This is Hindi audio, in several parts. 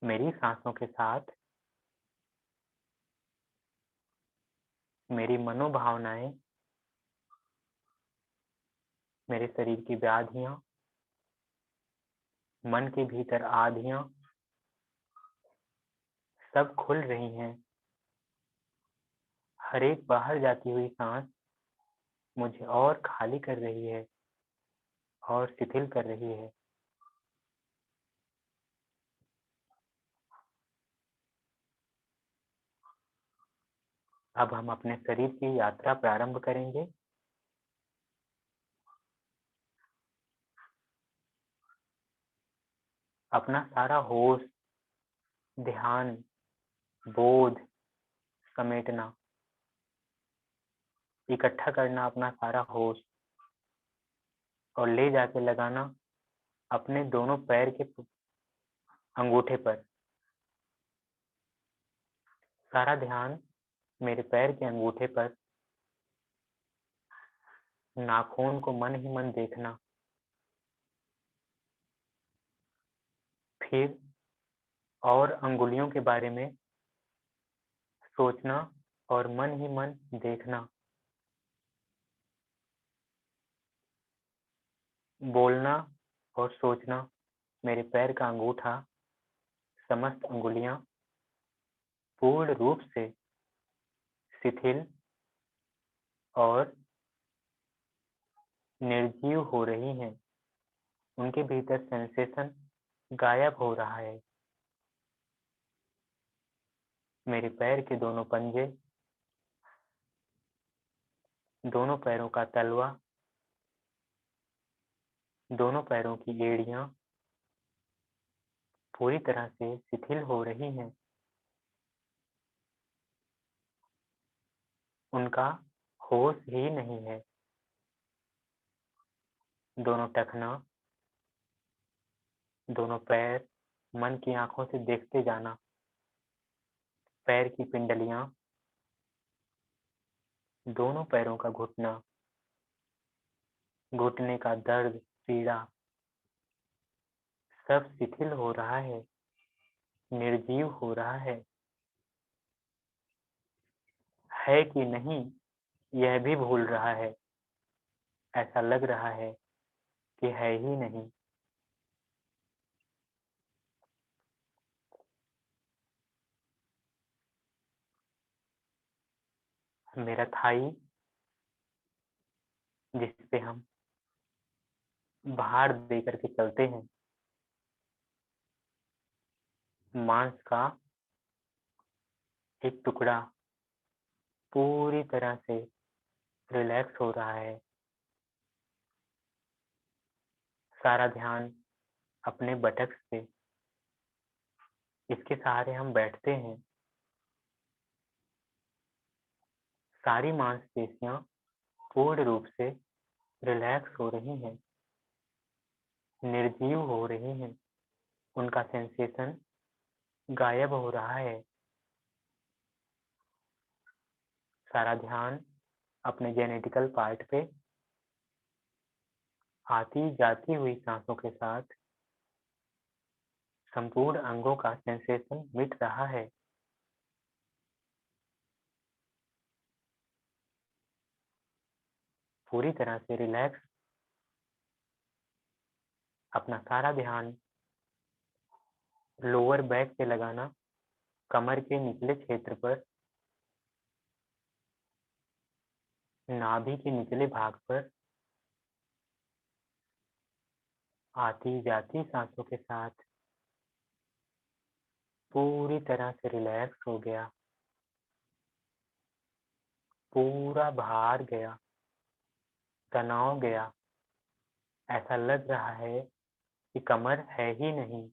मेरी सांसों के साथ मेरी मनोभावनाएं, मेरे शरीर की व्याधियां, मन के भीतर आधियां सब खुल रही हैं। हर एक बाहर जाती हुई सांस मुझे और खाली कर रही है और शिथिल कर रही है। अब हम अपने शरीर की यात्रा प्रारंभ करेंगे। अपना सारा होश, ध्यान, बोध समेटना, इकट्ठा करना अपना सारा होश और ले जाके लगाना अपने दोनों पैर के अंगूठे पर। सारा ध्यान मेरे पैर के अंगूठे पर, नाखून को मन ही मन देखना। फिर और अंगुलियों के बारे में सोचना और मन ही मन देखना। बोलना और सोचना। मेरे पैर का अंगूठा, समस्त अंगुलियां पूर्ण रूप से शिथिल और निर्जीव हो रही हैं। उनके भीतर सेंसेशन गायब हो रहा है। मेरे पैर के दोनों पंजे, दोनों पैरों का तलवा, दोनों पैरों की एड़ियां पूरी तरह से शिथिल हो रही हैं। उनका होश ही नहीं है। दोनों टखना, दोनों पैर मन की आंखों से देखते जाना। पैर की पिंडलियां, दोनों पैरों का घुटना, घुटने का दर्द, पीड़ा सब शिथिल हो रहा है, निर्जीव हो रहा है कि नहीं यह भी भूल रहा है। ऐसा लग रहा है कि है ही नहीं। मेरा थाई, जिस पे हम भार दे करके चलते हैं, मांस का एक टुकड़ा पूरी तरह से रिलैक्स हो रहा है। सारा ध्यान अपने बटक्स पे, इसके सहारे हम बैठते हैं। सारी मांसपेशियां पूर्ण रूप से रिलैक्स हो रही हैं, निर्जीव हो रही हैं। उनका सेंसेशन गायब हो रहा है। सारा ध्यान अपने जेनेटिकल पार्ट पे आती जाती हुई सांसों के साथ संपूर्ण अंगों का सेंसेशन मिट रहा है। पूरी तरह से रिलैक्स। अपना सारा ध्यान लोअर बैक पे लगाना, कमर के निचले क्षेत्र पर, नाभि के निचले भाग पर। आती जाती सांसों के साथ पूरी तरह से रिलैक्स हो गया। पूरा भार गया, तनाव गया। ऐसा लग रहा है कि कमर है ही नहीं।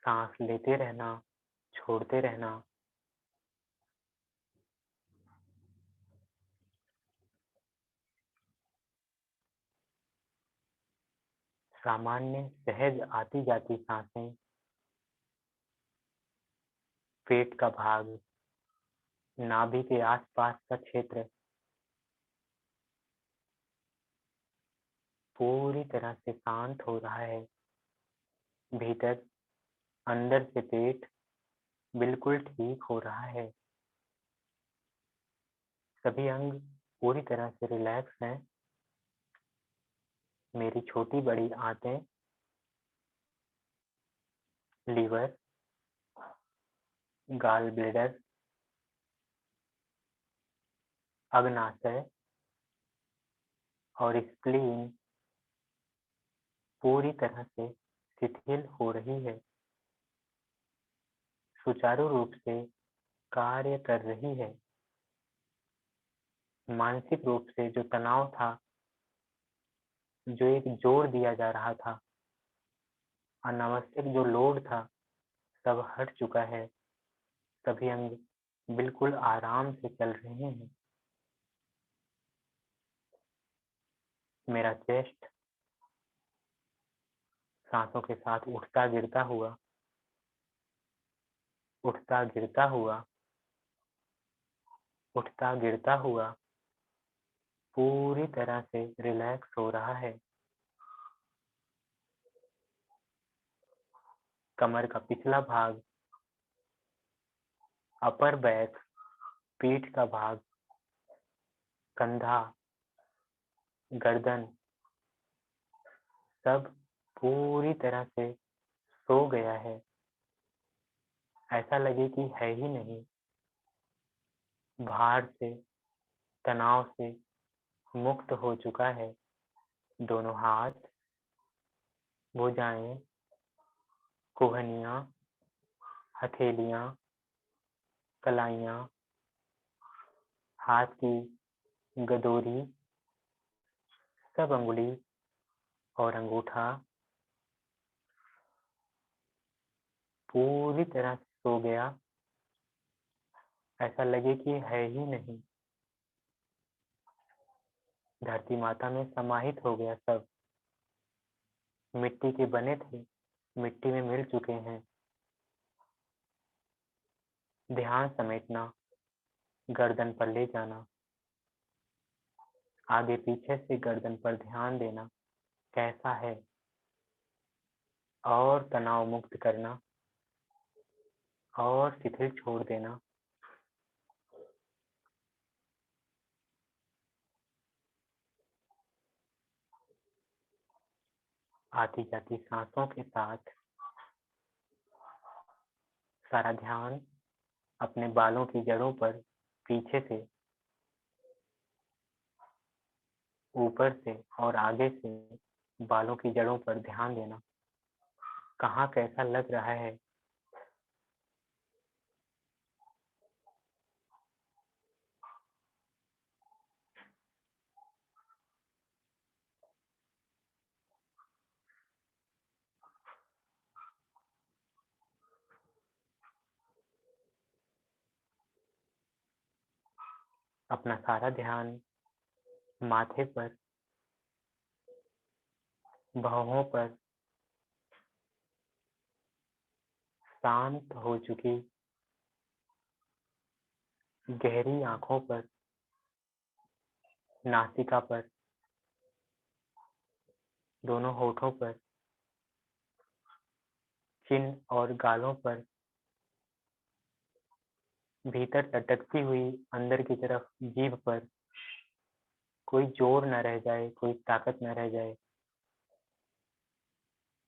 सांस लेते रहना, छोड़ते रहना। सामान्य सहज आती जाती सांसें। पेट का भाग, नाभि के आसपास का क्षेत्र पूरी तरह से शांत हो रहा है। भीतर अंदर से पेट बिल्कुल ठीक हो रहा है। सभी अंग पूरी तरह से रिलैक्स हैं। मेरी छोटी बड़ी आंतें, लीवर, गाल ब्लैडर, अग्नाशय और स्प्लीन पूरी तरह से शिथिल हो रही है, सुचारू रूप से कार्य कर रही है। मानसिक रूप से जो तनाव था, जो एक जोर दिया जा रहा था, अनावश्यक जो लोड था, सब हट चुका है। सभी अंग बिल्कुल आराम से चल रहे हैं। मेरा चेस्ट सांसों के साथ उठता गिरता हुआ, उठता गिरता हुआ, उठता गिरता हुआ पूरी तरह से रिलैक्स हो रहा है। कमर का पिछला भाग, अपर बैक, पीठ का भाग, कंधा, गर्दन सब पूरी तरह से सो गया है। ऐसा लगे कि है ही नहीं। भार से, तनाव से मुक्त हो चुका है। दोनों हाथ, भुजाएं, कोहनियां, हथेलियां, कलाइयां, हाथ की गदोरी, सब अंगुली और अंगूठा पूरी तरह से सो गया। ऐसा लगे कि है ही नहीं। धरती माता में समाहित हो गया सब। मिट्टी के बने थे, मिट्टी में मिल चुके हैं। ध्यान समेटना, गर्दन पर ले जाना, आगे पीछे से गर्दन पर ध्यान देना कैसा है, और तनाव मुक्त करना और शिथिल छोड़ देना। आती जाती सांसों के साथ सारा ध्यान अपने बालों की जड़ों पर, पीछे से, ऊपर से और आगे से बालों की जड़ों पर ध्यान देना। कहाँ कैसा लग रहा है। अपना सारा ध्यान माथे पर, भौहों पर, शांत हो चुकी गहरी आंखों पर, नासिका पर, दोनों होठों पर, चिन और गालों पर, भीतर लटकती हुई अंदर की तरफ जीभ पर। कोई जोर न रह जाए, कोई ताकत न रह जाए।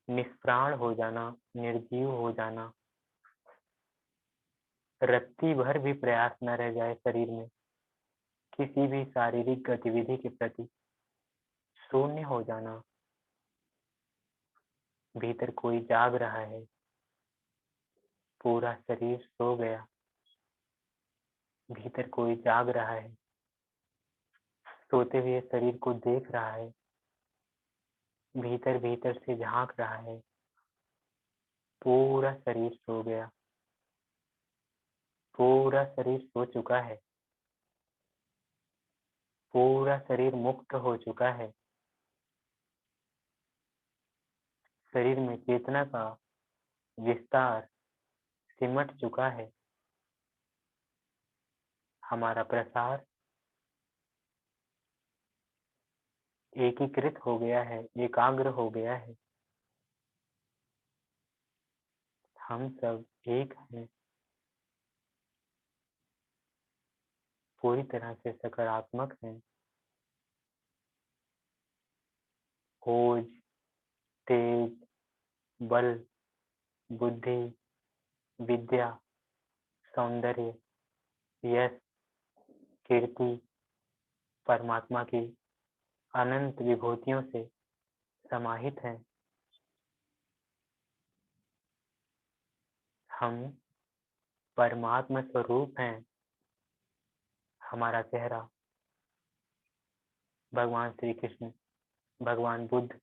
निष्प्राण हो जाना, निर्जीव हो जाना। रत्ती भर भी प्रयास न रह जाए शरीर में किसी भी शारीरिक गतिविधि के प्रति। शून्य हो जाना। भीतर कोई जाग रहा है। पूरा शरीर सो गया। भीतर कोई जाग रहा है, सोते हुए शरीर को देख रहा है, भीतर भीतर से झांक रहा है। पूरा शरीर सो गया। पूरा शरीर सो चुका है। पूरा शरीर मुक्त हो चुका है। शरीर में चेतना का विस्तार सिमट चुका है। हमारा प्रसार एकीकृत हो गया है, एकाग्र हो गया है। हम सब एक हैं, पूरी तरह से सकारात्मक हैं। खोज, तेज, बल, बुद्धि, विद्या, सौंदर्य, यश, कीर्ति, परमात्मा की अनंत विभूतियों से समाहित हैं। हम परमात्मा स्वरूप हैं। हमारा चेहरा भगवान श्री कृष्ण, भगवान बुद्ध,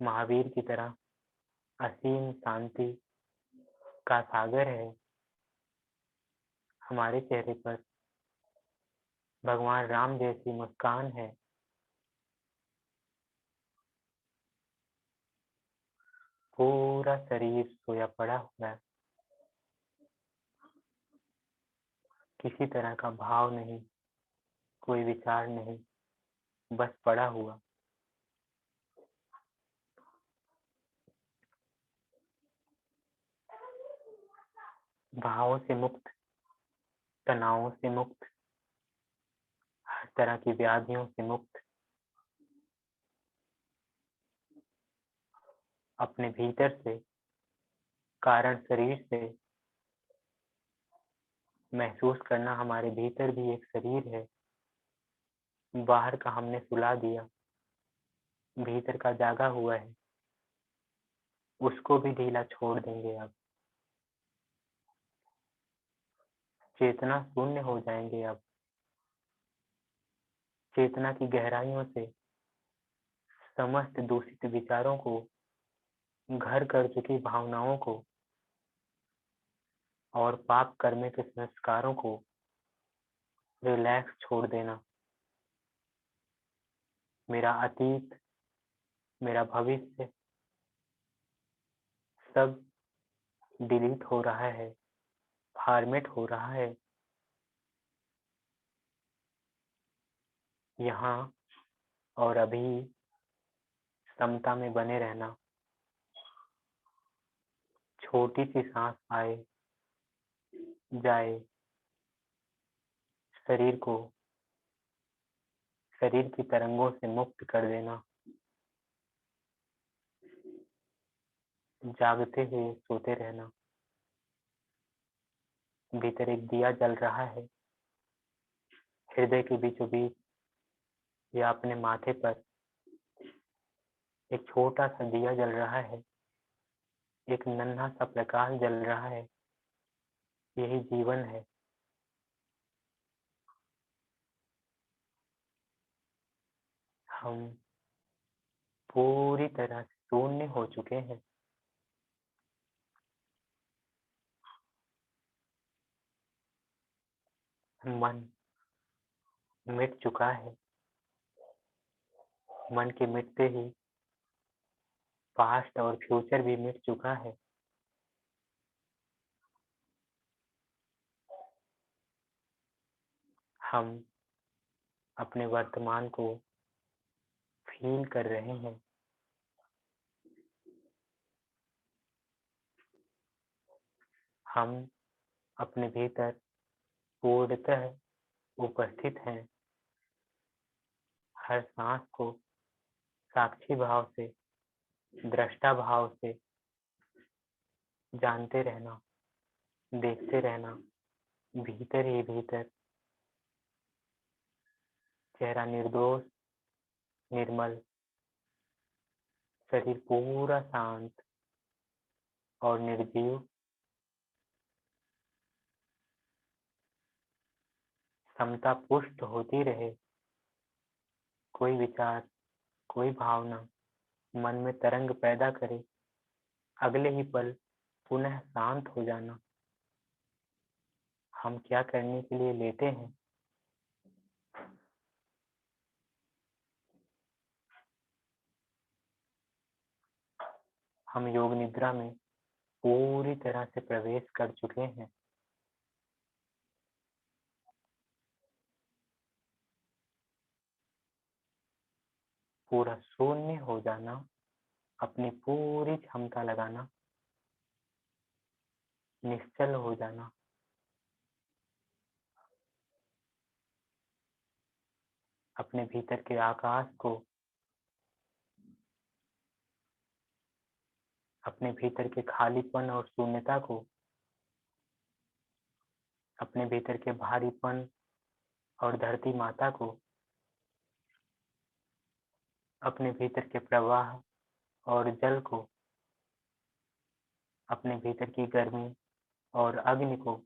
महावीर की तरह असीम शांति का सागर है। हमारे चेहरे पर भगवान राम जैसी मुस्कान है। पूरा शरीर सोया पड़ा हुआ है, किसी तरह का भाव नहीं, कोई विचार नहीं, बस पड़ा हुआ। भावों से मुक्त, तनावों से मुक्त, हर तरह की व्याधियों से मुक्त, अपने भीतर से, कारण शरीर से महसूस करना। हमारे भीतर भी एक शरीर है, बाहर का हमने सुला दिया, भीतर का जागा हुआ है, उसको भी ढीला छोड़ देंगे। अब चेतना शून्य हो जाएंगे। अब चेतना की गहराइयों से समस्त दूषित विचारों को, घर कर चुकी भावनाओं को और पाप कर्म के संस्कारों को रिलैक्स छोड़ देना। मेरा अतीत, मेरा भविष्य सब डिलीट हो रहा है, फॉर्मेट हो रहा है। यहाँ और अभी समता में बने रहना। छोटी सी सांस आए जाए, शरीर को शरीर की तरंगों से मुक्त कर देना। जागते हुए सोते रहना। भीतर एक दिया जल रहा है, हृदय के बीचों बीच या अपने माथे पर एक छोटा सा दिया जल रहा है, एक नन्हा सा प्रकाश जल रहा है। यही जीवन है। हम पूरी तरह से शून्य हो चुके हैं। मन मिट चुका है। मन के मिटते ही पास्ट और फ्यूचर भी मिट चुका है। हम अपने वर्तमान को फील कर रहे हैं। हम अपने भीतर पूर्णतः उपस्थित हैं। हर सांस को साक्षी भाव से, दृष्टा भाव से जानते रहना, देखते रहना। भीतर ही भीतर चेहरा निर्दोष, निर्मल, शरीर पूरा शांत और निर्जीव। समता पुष्ट होती रहे। कोई विचार, कोई भावना मन में तरंग पैदा करे, अगले ही पल पुनः शांत हो जाना। हम क्या करने के लिए लेते हैं? हम योग निद्रा में पूरी तरह से प्रवेश कर चुके हैं। पूरा शून्य हो जाना, अपनी पूरी क्षमता लगाना, निश्चल हो जाना, अपने भीतर के आकाश को, अपने भीतर के खालीपन और शून्यता को, अपने भीतर के भारीपन और धरती माता को, अपने भीतर के प्रवाह और जल को, अपने भीतर की गर्मी और अग्नि को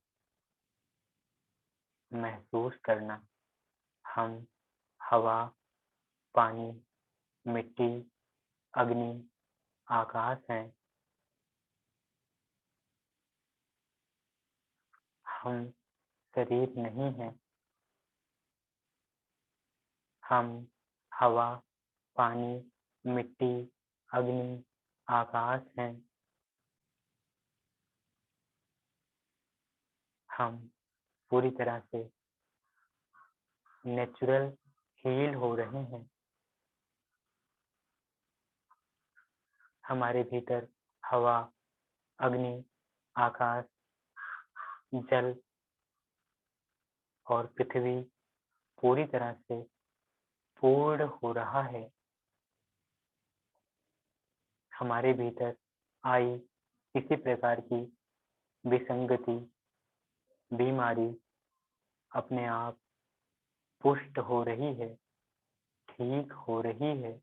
महसूस करना। हम हवा, पानी, मिट्टी, अग्नि, आकाश हैं। हम शरीर नहीं हैं। हम हवा, पानी, मिट्टी, अग्नि, आकाश हैं। हम पूरी तरह से नेचुरल हील हो रहे हैं। हमारे भीतर हवा, अग्नि, आकाश, जल और पृथ्वी पूरी तरह से पूर्ण हो रहा है। हमारे भीतर आई किसी प्रकार की विसंगति, बीमारी अपने आप पुष्ट हो रही है, ठीक हो रही है।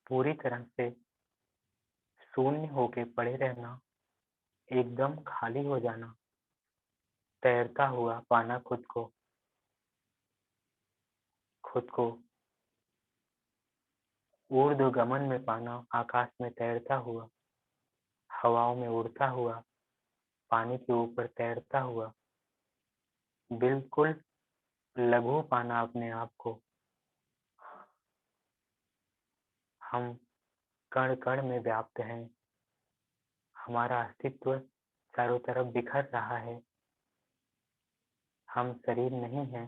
पूरी तरह से शून्य होके पड़े रहना, एकदम खाली हो जाना, तैरता हुआ पाना खुद को ऊर्ध्वगमन में पाना, आकाश में तैरता हुआ, हवाओं में उड़ता हुआ, पानी के ऊपर तैरता हुआ, बिल्कुल लघु पाना अपने आप को। हम कण कण में व्याप्त हैं। हमारा अस्तित्व चारों तरफ बिखर रहा है। हम शरीर नहीं हैं,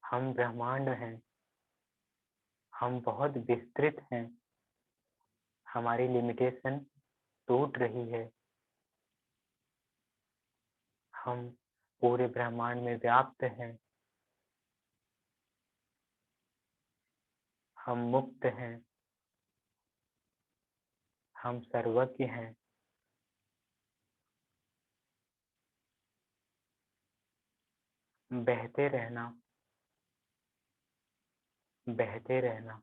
हम ब्रह्मांड हैं। हम बहुत विस्तृत हैं। हमारी लिमिटेशन टूट रही है। हम पूरे ब्रह्मांड में व्याप्त हैं। हम मुक्त हैं। हम सर्वज्ञ हैं। बहते रहना, बहते रहना।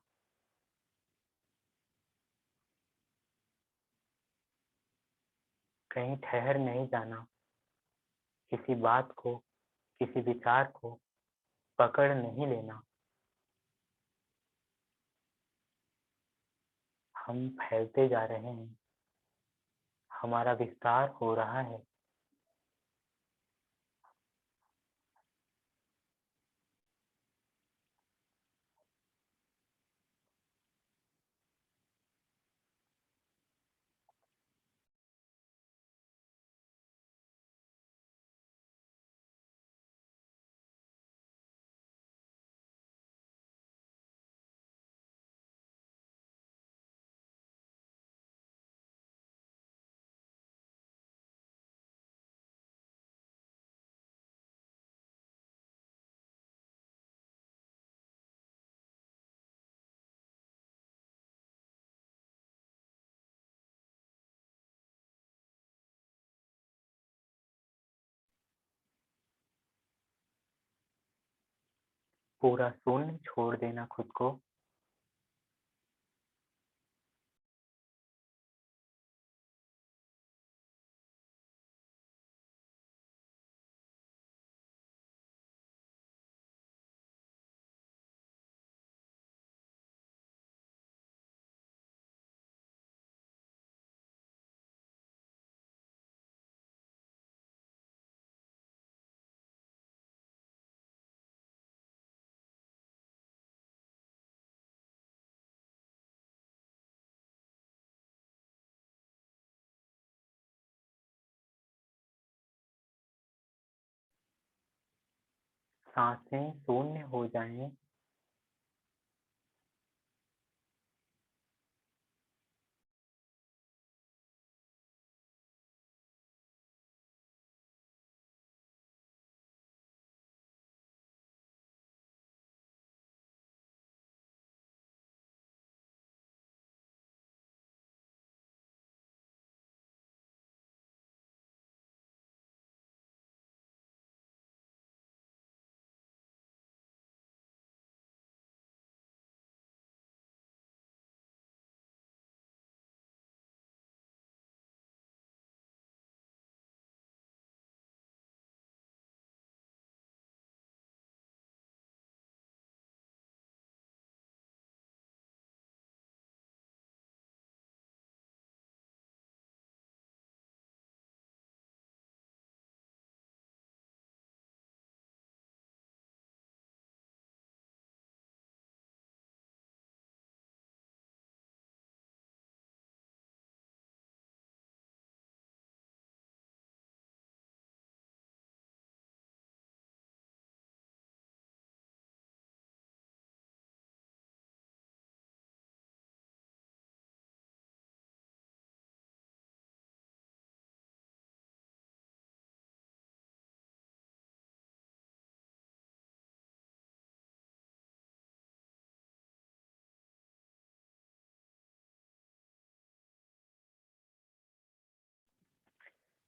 कहीं ठहर नहीं जाना। किसी बात को, किसी विचार को पकड़ नहीं लेना। हम फैलते जा रहे हैं। हमारा विस्तार हो रहा है। पूरा शून्य छोड़ देना खुद को। सांसें शून्य हो जाएं।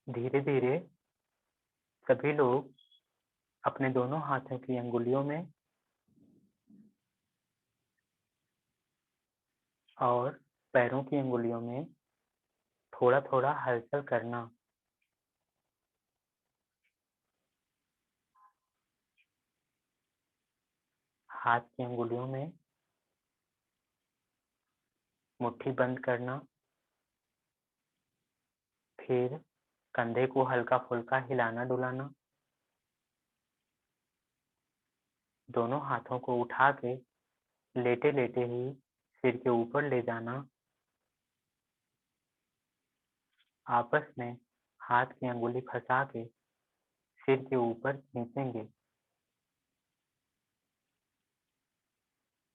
धीरे धीरे सभी लोग अपने दोनों हाथों की अंगुलियों में और पैरों की अंगुलियों में थोड़ा थोड़ा हलचल करना। हाथ की अंगुलियों में मुट्ठी बंद करना, फिर कंधे को हल्का फुल्का हिलाना डुलाना, दोनों हाथों को उठा के लेटे लेटे ही सिर के ऊपर ले जाना। आपस में हाथ की अंगुली फंसा के सिर के ऊपर खींचेंगे,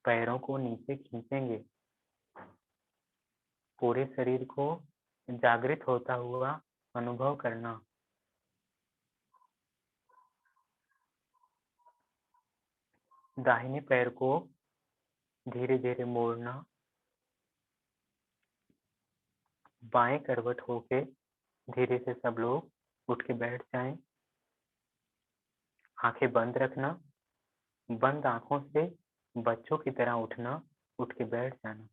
पैरों को नीचे खींचेंगे, पूरे शरीर को जागृत होता हुआ अनुभव करना। दाहिने पैर को धीरे धीरे मोड़ना, बाएं करवट होके धीरे से सब लोग उठ के बैठ जाएं। आंखें बंद रखना, बंद आंखों से बच्चों की तरह उठना, उठ के बैठ जाना।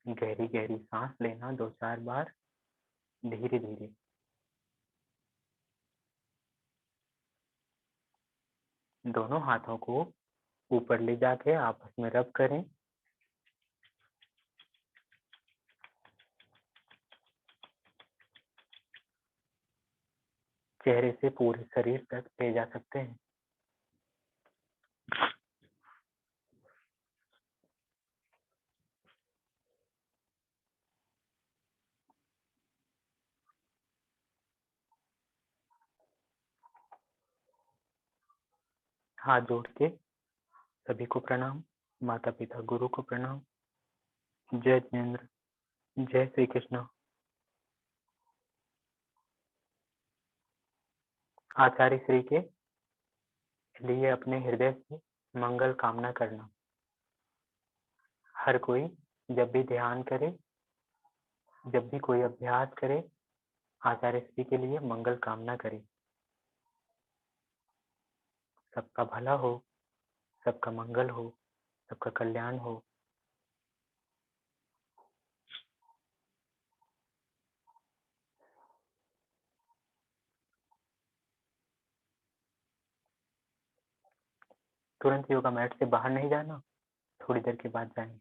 गहरी गहरी सांस लेना 2-4 बार धीरे धीरे। दोनों हाथों को ऊपर ले जाके आपस में रब करें। चेहरे से पूरे शरीर तक ले जा सकते हैं। हाथ जोड़ के सभी को प्रणाम। माता पिता गुरु को प्रणाम। जय जिनेन्द्र, जय श्री कृष्ण। आचार्य श्री के लिए अपने हृदय से मंगल कामना करना। हर कोई जब भी ध्यान करे, जब भी कोई अभ्यास करे, आचार्य श्री के लिए मंगल कामना करे। सबका भला हो, सबका मंगल हो, सबका कल्याण हो। तुरंत योगा मैट से बाहर नहीं जाना, थोड़ी देर के बाद जाएं।